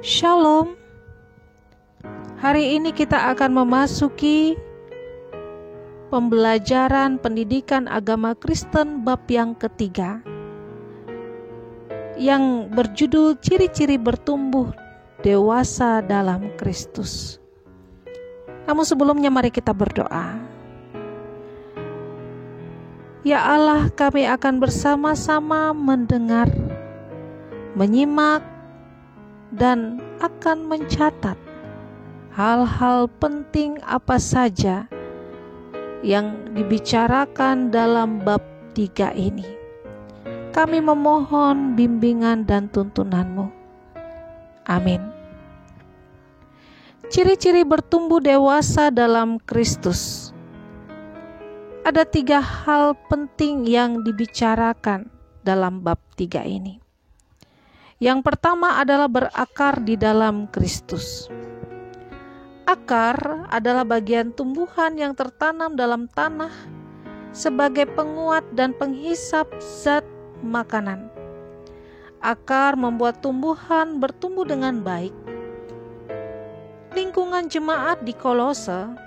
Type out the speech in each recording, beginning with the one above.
Shalom. Hari ini kita akan memasuki pembelajaran pendidikan agama Kristen bab yang ketiga yang berjudul ciri-ciri bertumbuh dewasa dalam Kristus. Namun sebelumnya mari kita berdoa. Ya Allah, kami akan bersama-sama mendengar, menyimak, dan akan mencatat hal-hal penting apa saja yang dibicarakan dalam bab 3 ini. Kami memohon bimbingan dan tuntunan-Mu. Amin. Ciri-ciri bertumbuh dewasa dalam Kristus. Ada 3 hal penting yang dibicarakan dalam bab 3 ini. Yang pertama adalah berakar di dalam Kristus. Akar adalah bagian tumbuhan yang tertanam dalam tanah sebagai penguat dan penghisap zat makanan. Akar membuat tumbuhan bertumbuh dengan baik. Lingkungan jemaat di Kolose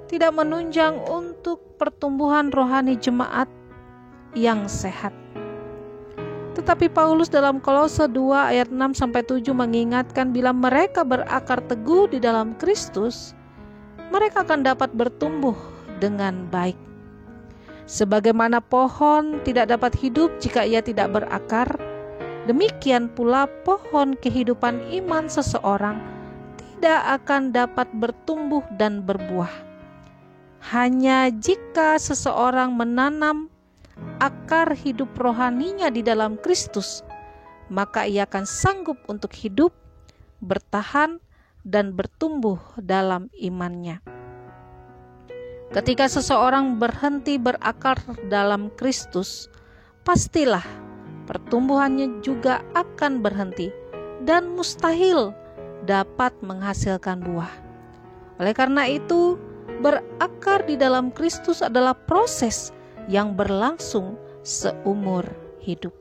tidak menunjang untuk pertumbuhan rohani jemaat yang sehat. Tetapi Paulus dalam Kolose 2 ayat 6-7 mengingatkan bila mereka berakar teguh di dalam Kristus, mereka akan dapat bertumbuh dengan baik. Sebagaimana pohon tidak dapat hidup jika ia tidak berakar, demikian pula pohon kehidupan iman seseorang tidak akan dapat bertumbuh dan berbuah. Hanya jika seseorang menanam akar hidup rohaninya di dalam Kristus, maka ia akan sanggup untuk hidup, bertahan, dan bertumbuh dalam imannya. Ketika seseorang berhenti berakar dalam Kristus, pastilah pertumbuhannya juga akan berhenti dan mustahil dapat menghasilkan buah. Oleh karena itu, berakar di dalam Kristus adalah proses yang berlangsung seumur hidup.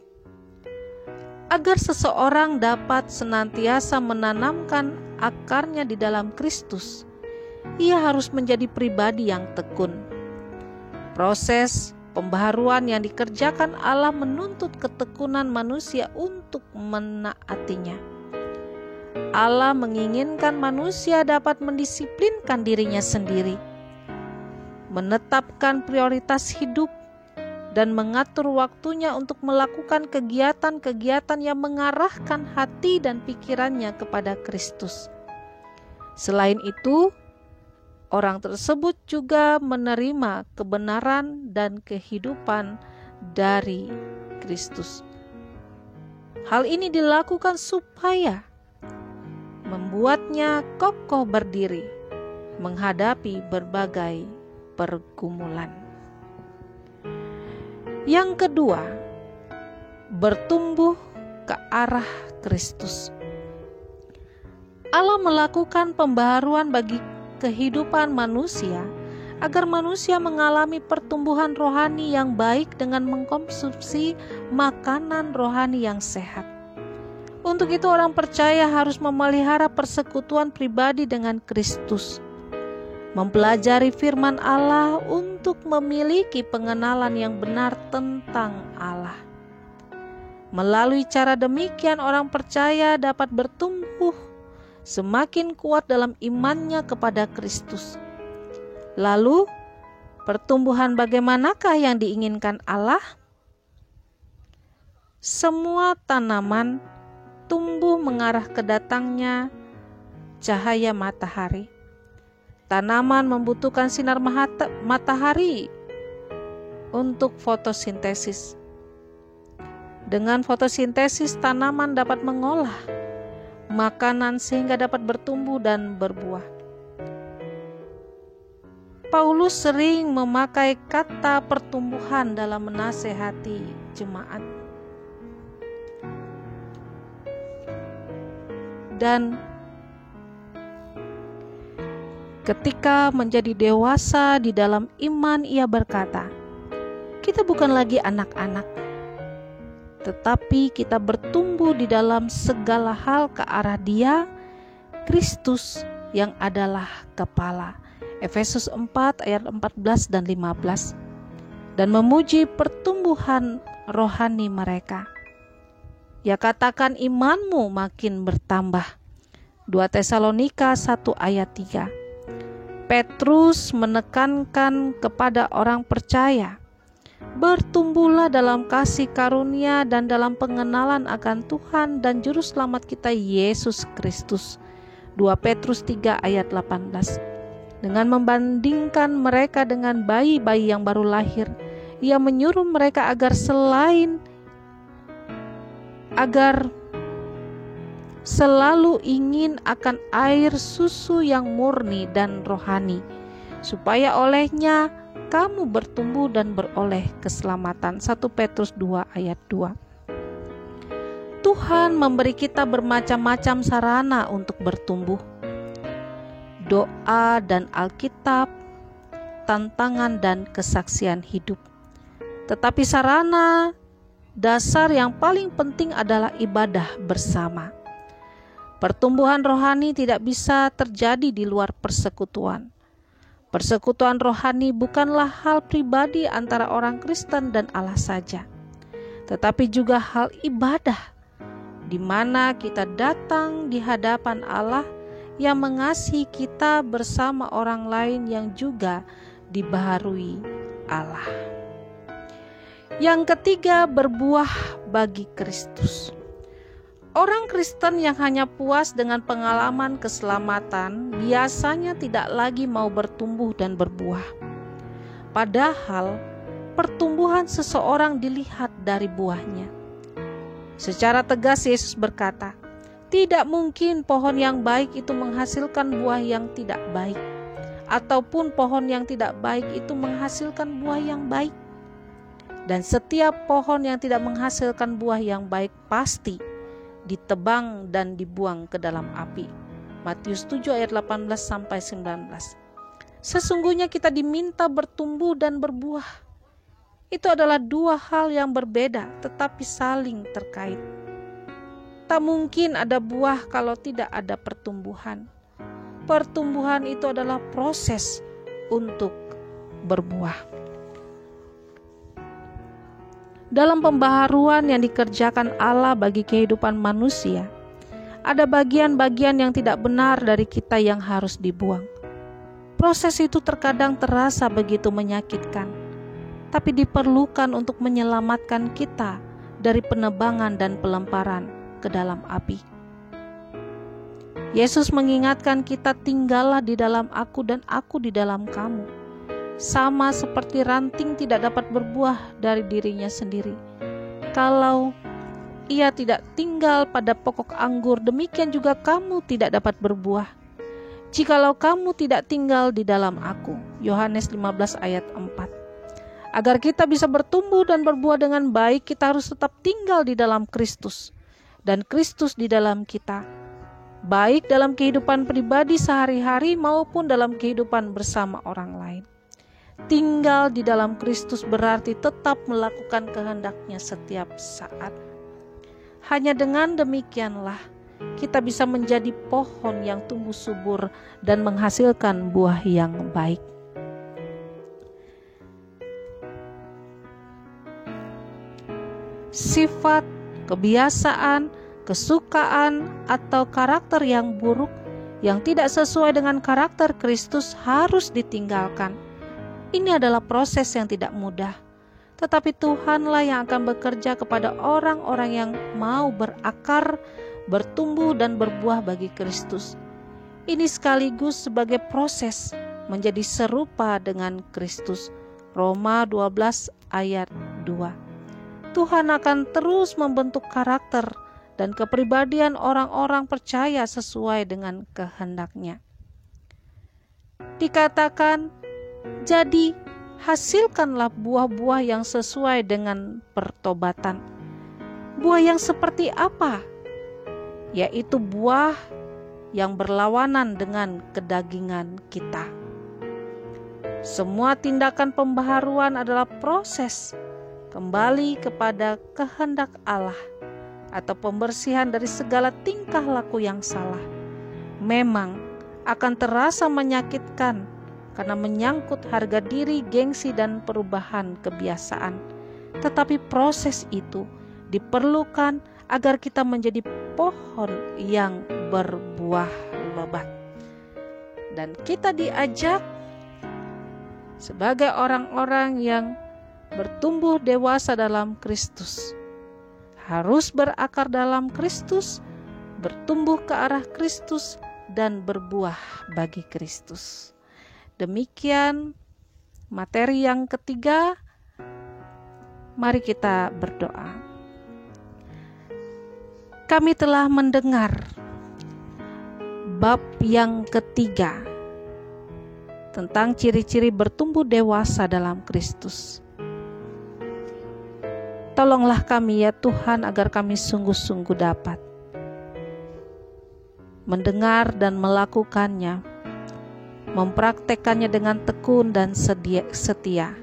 Agar seseorang dapat senantiasa menanamkan akarnya di dalam Kristus, ia harus menjadi pribadi yang tekun. Proses pembaharuan yang dikerjakan Allah menuntut ketekunan manusia untuk menaatinya. Allah menginginkan manusia dapat mendisiplinkan dirinya sendiri, menetapkan prioritas hidup, dan mengatur waktunya untuk melakukan kegiatan-kegiatan yang mengarahkan hati dan pikirannya kepada Kristus. Selain itu, orang tersebut juga menerima kebenaran dan kehidupan dari Kristus. Hal ini dilakukan supaya membuatnya kokoh berdiri menghadapi berbagai pergumulan. Yang kedua, bertumbuh ke arah Kristus. Allah melakukan pembaharuan bagi kehidupan manusia agar manusia mengalami pertumbuhan rohani yang baik dengan mengkonsumsi makanan rohani yang sehat. Untuk itu orang percaya harus memelihara persekutuan pribadi dengan Kristus, mempelajari firman Allah untuk memiliki pengenalan yang benar tentang Allah. Melalui cara demikian orang percaya dapat bertumbuh semakin kuat dalam imannya kepada Kristus. Lalu, pertumbuhan bagaimanakah yang diinginkan Allah? Semua tanaman tumbuh mengarah ke datangnya cahaya matahari. Tanaman membutuhkan sinar matahari untuk fotosintesis. Dengan fotosintesis, tanaman dapat mengolah makanan sehingga dapat bertumbuh dan berbuah. Paulus sering memakai kata pertumbuhan dalam menasehati jemaat. Dan ketika menjadi dewasa di dalam iman, ia berkata, kita bukan lagi anak-anak, tetapi kita bertumbuh di dalam segala hal ke arah Dia, Kristus yang adalah kepala. Efesus 4 ayat 14 dan 15. Dan memuji pertumbuhan rohani mereka. Ya, katakan imanmu makin bertambah. 2 Tesalonika 1 ayat 3. Petrus menekankan kepada orang percaya, bertumbuhlah dalam kasih karunia dan dalam pengenalan akan Tuhan dan Juru Selamat kita Yesus Kristus. 2 Petrus 3 ayat 18. Dengan membandingkan mereka dengan bayi-bayi yang baru lahir, Ia menyuruh mereka agar selalu ingin akan air susu yang murni dan rohani, supaya olehnya kamu bertumbuh dan beroleh keselamatan. 1 Petrus 2 ayat 2. Tuhan memberi kita bermacam-macam sarana untuk bertumbuh. Doa dan Alkitab, tantangan dan kesaksian hidup. Tetapi sarana dasar yang paling penting adalah ibadah bersama. Pertumbuhan rohani tidak bisa terjadi di luar persekutuan. Persekutuan rohani bukanlah hal pribadi antara orang Kristen dan Allah saja, tetapi juga hal ibadah, di mana kita datang di hadapan Allah yang mengasihi kita bersama orang lain yang juga dibaharui Allah. Yang ketiga, berbuah bagi Kristus. Orang Kristen yang hanya puas dengan pengalaman keselamatan biasanya tidak lagi mau bertumbuh dan berbuah. Padahal pertumbuhan seseorang dilihat dari buahnya. Secara tegas Yesus berkata, tidak mungkin pohon yang baik itu menghasilkan buah yang tidak baik, ataupun pohon yang tidak baik itu menghasilkan buah yang baik. Dan setiap pohon yang tidak menghasilkan buah yang baik pasti ditebang dan dibuang ke dalam api. Matius 7 ayat 18 sampai 19. Sesungguhnya kita diminta bertumbuh dan berbuah. Itu adalah dua hal yang berbeda tetapi saling terkait. Tak mungkin ada buah kalau tidak ada pertumbuhan. Pertumbuhan itu adalah proses untuk berbuah. Dalam pembaharuan yang dikerjakan Allah bagi kehidupan manusia, ada bagian-bagian yang tidak benar dari kita yang harus dibuang. Proses itu terkadang terasa begitu menyakitkan, tapi diperlukan untuk menyelamatkan kita dari penebangan dan pelemparan ke dalam api. Yesus mengingatkan kita, tinggallah di dalam aku dan aku di dalam kamu. Sama seperti ranting tidak dapat berbuah dari dirinya sendiri. Kalau ia tidak tinggal pada pokok anggur, demikian juga kamu tidak dapat berbuah jikalau kamu tidak tinggal di dalam aku. Yohanes 15 ayat 4. Agar kita bisa bertumbuh dan berbuah dengan baik, kita harus tetap tinggal di dalam Kristus dan Kristus di dalam kita, baik dalam kehidupan pribadi sehari-hari maupun dalam kehidupan bersama orang lain. Tinggal di dalam Kristus berarti tetap melakukan kehendak-Nya setiap saat. Hanya dengan demikianlah kita bisa menjadi pohon yang tumbuh subur dan menghasilkan buah yang baik. Sifat, kebiasaan, kesukaan, atau karakter yang buruk yang tidak sesuai dengan karakter Kristus harus ditinggalkan. Ini adalah proses yang tidak mudah, tetapi Tuhanlah yang akan bekerja kepada orang-orang yang mau berakar, bertumbuh dan berbuah bagi Kristus. Ini sekaligus sebagai proses menjadi serupa dengan Kristus. Roma 12 ayat 2. Tuhan akan terus membentuk karakter dan kepribadian orang-orang percaya sesuai dengan kehendak-Nya. Dikatakan, jadi hasilkanlah buah-buah yang sesuai dengan pertobatan. Buah yang seperti apa? Yaitu buah yang berlawanan dengan kedagingan kita. Semua tindakan pembaharuan adalah proses kembali kepada kehendak Allah atau pembersihan dari segala tingkah laku yang salah, memang akan terasa menyakitkan karena menyangkut harga diri, gengsi, dan perubahan kebiasaan. Tetapi proses itu diperlukan agar kita menjadi pohon yang berbuah lebat. Dan kita diajak sebagai orang-orang yang bertumbuh dewasa dalam Kristus, harus berakar dalam Kristus, bertumbuh ke arah Kristus, dan berbuah bagi Kristus. Demikian materi yang ketiga. Mari kita berdoa. Kami telah mendengar bab yang ketiga tentang ciri-ciri bertumbuh dewasa dalam Kristus. Tolonglah kami ya Tuhan, agar kami sungguh-sungguh dapat mendengar dan melakukannya, mempraktekannya dengan tekun dan setia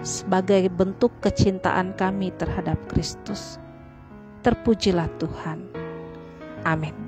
sebagai bentuk kecintaan kami terhadap Kristus. Terpujilah Tuhan. Amin.